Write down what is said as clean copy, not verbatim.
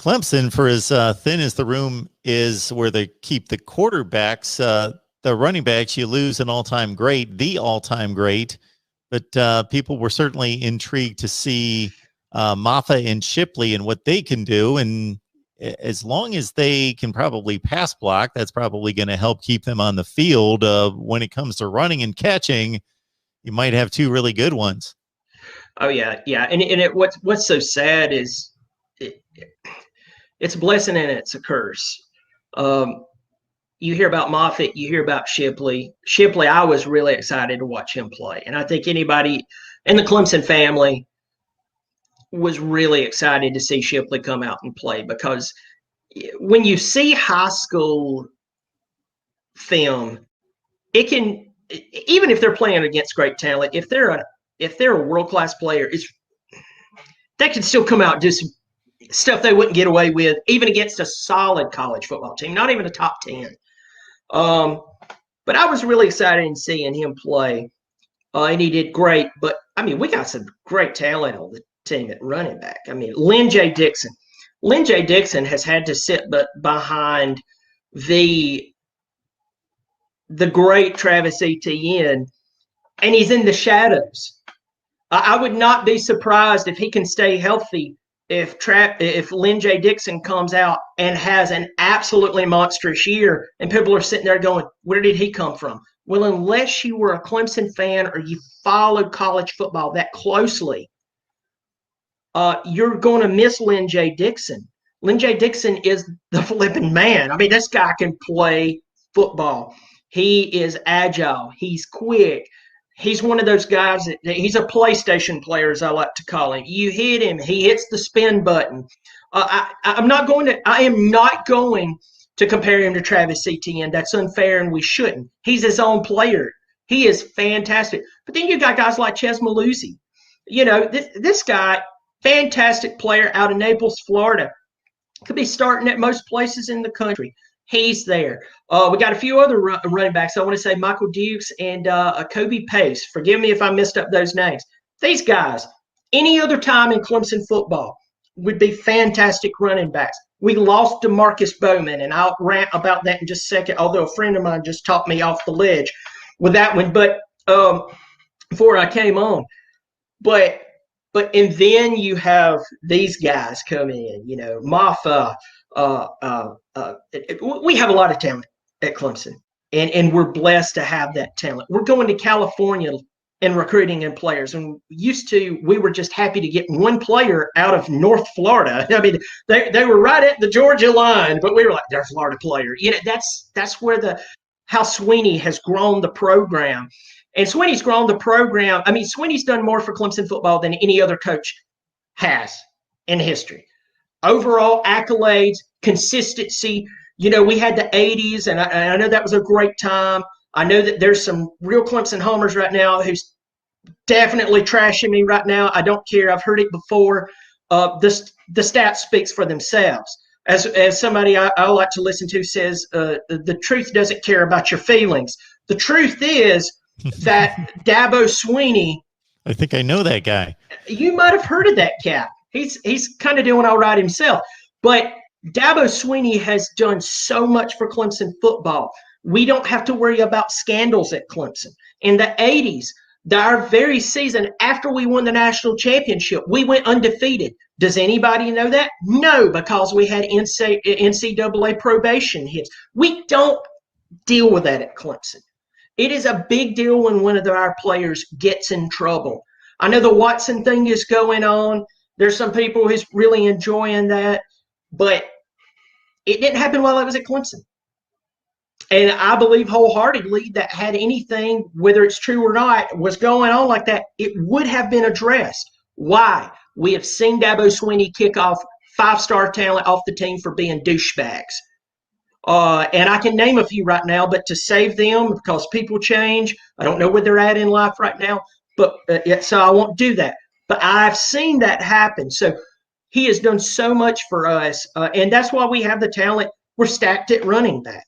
Clemson, for as thin as the room is where they keep the quarterbacks, the running backs, you lose an all-time great, the all-time great. But people were certainly intrigued to see Maffa and Shipley and what they can do. And as long as they can probably pass block, that's probably going to help keep them on the field. When it comes to running and catching, you might have two really good ones. Oh yeah, yeah. And what's so sad is it's a blessing and it's a curse. You hear about Moffitt, you hear about Shipley. Shipley, I was really excited to watch him play, and I think anybody in the Clemson family was really excited to see Shipley come out and play, because when you see high school film, it can, even if they're playing against great talent, if they're a world-class player, they can still come out and do some stuff they wouldn't get away with even against a solid college football team, not even a top 10. But I was really excited in seeing him play, and he did great. But I mean, we got some great talent on the team at running back. I mean, Lynn J. Dixon has had to sit behind the great Travis Etienne, and he's in the shadows. I would not be surprised if he can stay healthy if Lynn J. Dixon comes out and has an absolutely monstrous year, and people are sitting there going, where did he come from? Well, unless you were a Clemson fan or you followed college football that closely, you're going to miss Lynn J. Dixon. Lynn J. Dixon is the flipping man. I mean, this guy can play football. He is agile. He's quick. He's one of those guys that he's a PlayStation player, as I like to call him. You hit him, he hits the spin button. I am not going to compare him to Travis Etienne. That's unfair, and we shouldn't. He's his own player. He is fantastic. But then you got guys like Ches Maluzzi. You know, this guy, fantastic player out of Naples, Florida. Could be starting at most places in the country. He's there. We got a few other running backs. I want to say Michael Dukes and Kobe Pace. Forgive me if I messed up those names. These guys, any other time in Clemson football, would be fantastic running backs. We lost DeMarcus Bowman, and I'll rant about that in just a second, although a friend of mine just talked me off the ledge with that one. But before I came on. And then you have these guys come in, you know, Maffa. We have a lot of talent at Clemson, and we're blessed to have that talent. We're going to California and recruiting and players, and we were just happy to get one player out of North Florida. I mean, they were right at the Georgia line, but we were like, they're a Florida player. You know, that's where how Sweeney has grown the program. And Sweeney's grown the program. I mean, Sweeney's done more for Clemson football than any other coach has in history. Overall accolades, consistency. You know, we had the 80s, and I know that was a great time. I know that there's some real Clemson homers right now who's definitely trashing me right now. I don't care. I've heard it before. The stats speaks for themselves. As somebody I like to listen to says, the truth doesn't care about your feelings. The truth is that Dabo Sweeney. I think I know that guy. You might have heard of that cat. He's kind of doing all right himself. But Dabo Sweeney has done so much for Clemson football. We don't have to worry about scandals at Clemson. In the 80s, our very season after we won the national championship, we went undefeated. Does anybody know that? No, because we had NCAA probation hits. We don't deal with that at Clemson. It is a big deal when one of our players gets in trouble. I know the Watson thing is going on. There's some people who's really enjoying that, but it didn't happen while I was at Clemson. And I believe wholeheartedly that had anything, whether it's true or not, was going on like that, it would have been addressed. Why? We have seen Dabo Sweeney kick off 5-star talent off the team for being douchebags. And I can name a few right now, but to save them, because people change, I don't know where they're at in life right now, but so I won't do that. But I've seen that happen. So he has done so much for us, and that's why we have the talent. We're stacked at running back.